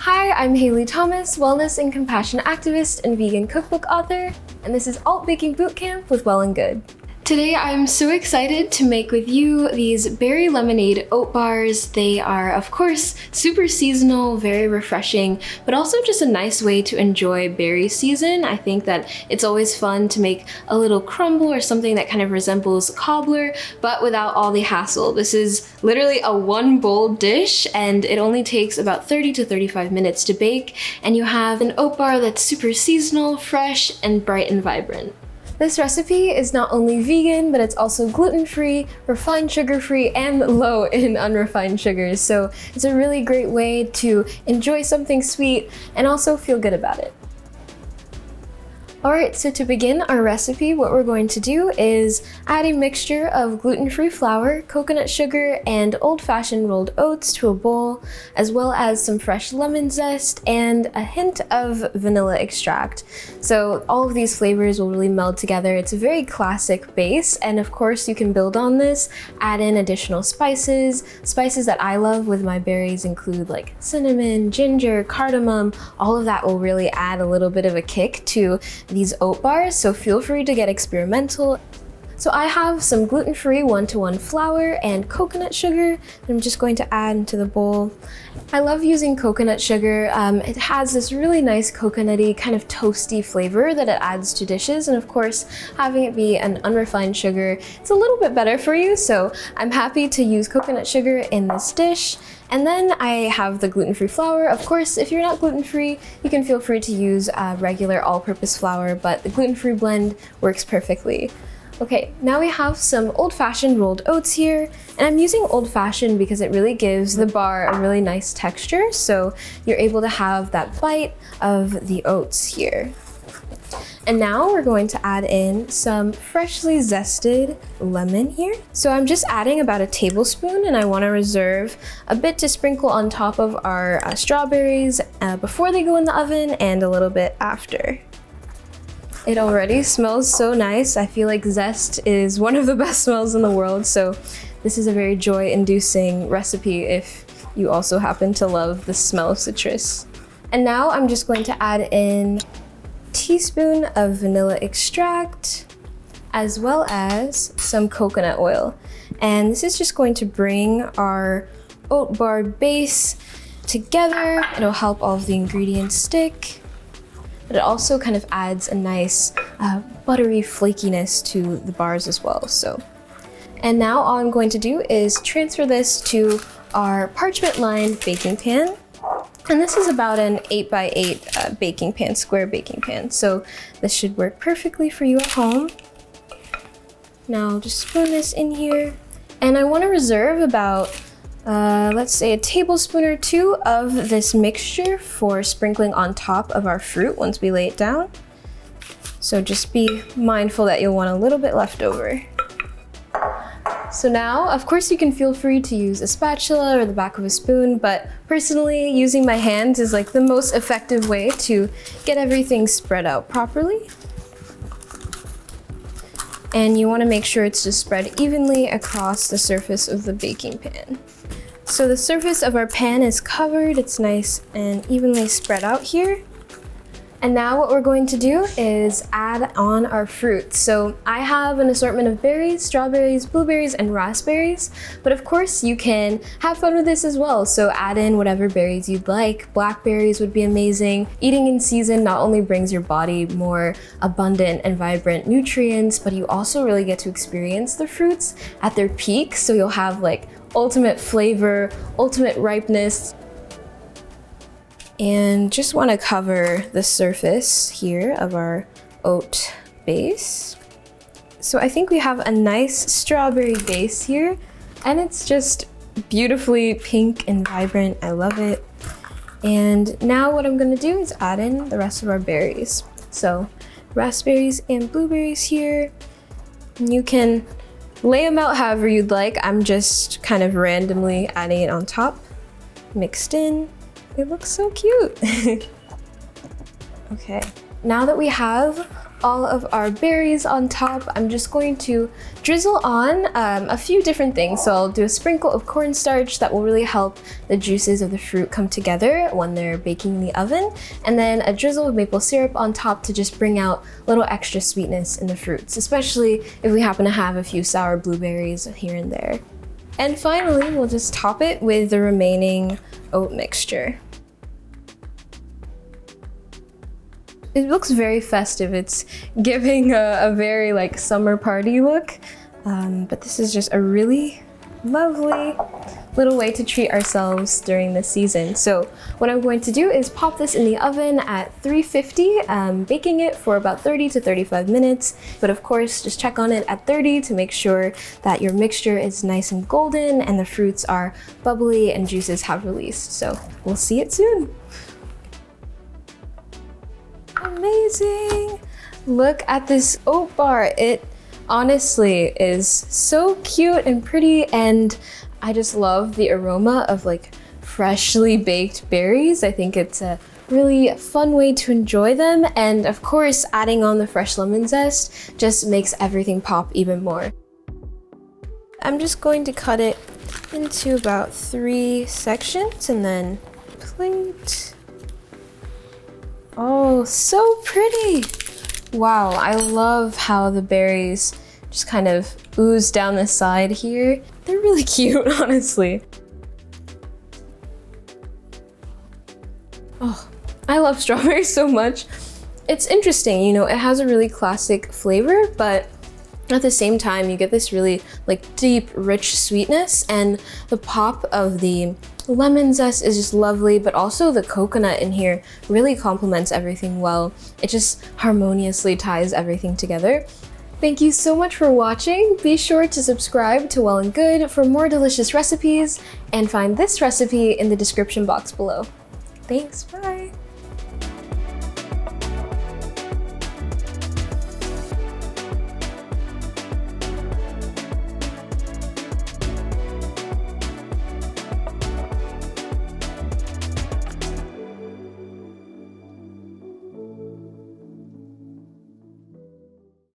Hi, I'm Halie Thomas, wellness and compassion activist and vegan cookbook author, and this is Alt Baking Bootcamp with Well+Good. Today I'm so excited to make with you these berry lemonade oat bars. They are, of course, super seasonal, very refreshing, but also just a nice way to enjoy berry season. I think that it's always fun to make a little crumble or something that kind of resembles cobbler, but without all the hassle. This is literally a one bowl dish and it only takes about 30 to 35 minutes to bake, and you have an oat bar that's super seasonal, fresh, and bright and vibrant. This recipe is not only vegan, but it's also gluten-free, refined sugar-free, and low in unrefined sugars. So it's a really great way to enjoy something sweet and also feel good about it. Alright, so to begin our recipe, what we're going to do is add a mixture of gluten-free flour, coconut sugar, and old-fashioned rolled oats to a bowl, as well as some fresh lemon zest and a hint of vanilla extract. So all of these flavors will really meld together. It's a very classic base, and of course you can build on this, add in additional spices. Spices that I love with my berries include like cinnamon, ginger, cardamom. All of that will really add a little bit of a kick to these oat bars, so feel free to get experimental. So I have some gluten-free 1-to-1 flour and coconut sugar that I'm just going to add into the bowl. I love using coconut sugar. It has this really nice coconutty, kind of toasty flavor that it adds to dishes, and of course having it be an unrefined sugar, it's a little bit better for you, so I'm happy to use coconut sugar in this dish. And then I have the gluten-free flour. Of course, if you're not gluten-free, you can feel free to use regular all-purpose flour, but the gluten-free blend works perfectly. Okay, now we have some old-fashioned rolled oats here, and I'm using old-fashioned because it really gives the bar a really nice texture, so you're able to have that bite of the oats here. And now we're going to add in some freshly zested lemon here. So I'm just adding about a tablespoon, and I want to reserve a bit to sprinkle on top of our strawberries before they go in the oven and a little bit after. It already smells so nice. I feel like zest is one of the best smells in the world, so this is a very joy-inducing recipe if you also happen to love the smell of citrus. And now I'm just going to add in teaspoon of vanilla extract, as well as some coconut oil. And this is just going to bring our oat bar base together. It'll help all of the ingredients stick, but it also kind of adds a nice buttery flakiness to the bars as well. And now all I'm going to do is transfer this to our parchment-lined baking pan. And this is about an 8x8 baking pan, square baking pan. So this should work perfectly for you at home. Now I'll just spoon this in here. And I want to reserve about, let's say a tablespoon or two of this mixture for sprinkling on top of our fruit once we lay it down. So just be mindful that you'll want a little bit left over. So now, of course, you can feel free to use a spatula or the back of a spoon, but personally, using my hands is like the most effective way to get everything spread out properly. And you want to make sure it's just spread evenly across the surface of the baking pan. So the surface of our pan is covered, it's nice and evenly spread out here. And now what we're going to do is add on our fruit. So I have an assortment of berries, strawberries, blueberries, and raspberries, but of course you can have fun with this as well. So add in whatever berries you'd like. Blackberries would be amazing. Eating in season not only brings your body more abundant and vibrant nutrients, but you also really get to experience the fruits at their peak. So you'll have like ultimate flavor, ultimate ripeness. And just want to cover the surface here of our oat base. So I think we have a nice strawberry base here, and it's just beautifully pink and vibrant. I love it. And now what I'm going to do is add in the rest of our berries. So raspberries and blueberries here. You can lay them out however you'd like. I'm just kind of randomly adding it on top, mixed in. It looks so cute. Okay, now that we have all of our berries on top, I'm just going to drizzle on a few different things. So I'll do a sprinkle of cornstarch that will really help the juices of the fruit come together when they're baking in the oven, and then a drizzle of maple syrup on top to just bring out a little extra sweetness in the fruits, especially if we happen to have a few sour blueberries here and there. And finally, we'll just top it with the remaining oat mixture. It looks very festive. It's giving a very like summer party look, but this is just a really lovely little way to treat ourselves during this season. So what I'm going to do is pop this in the oven at 350, baking it for about 30 to 35 minutes. But of course, just check on it at 30 to make sure that your mixture is nice and golden and the fruits are bubbly and juices have released. So we'll see it soon. Amazing! Look at this oat bar. It honestly is so cute and pretty, and I just love the aroma of like freshly baked berries. I think it's a really fun way to enjoy them, and of course adding on the fresh lemon zest just makes everything pop even more. I'm just going to cut it into about 3 sections and then plate. Oh, so pretty! Wow, I love how the berries just kind of ooze down the side here. They're really cute, honestly. Oh, I love strawberries so much. It's interesting, you know, it has a really classic flavor, but at the same time, you get this really like deep, rich sweetness, and the pop of the lemon zest is just lovely, but also the coconut in here really complements everything well. It just harmoniously ties everything together. Thank you so much for watching. Be sure to subscribe to Well+Good for more delicious recipes, and find this recipe in the description box below. Thanks, bye!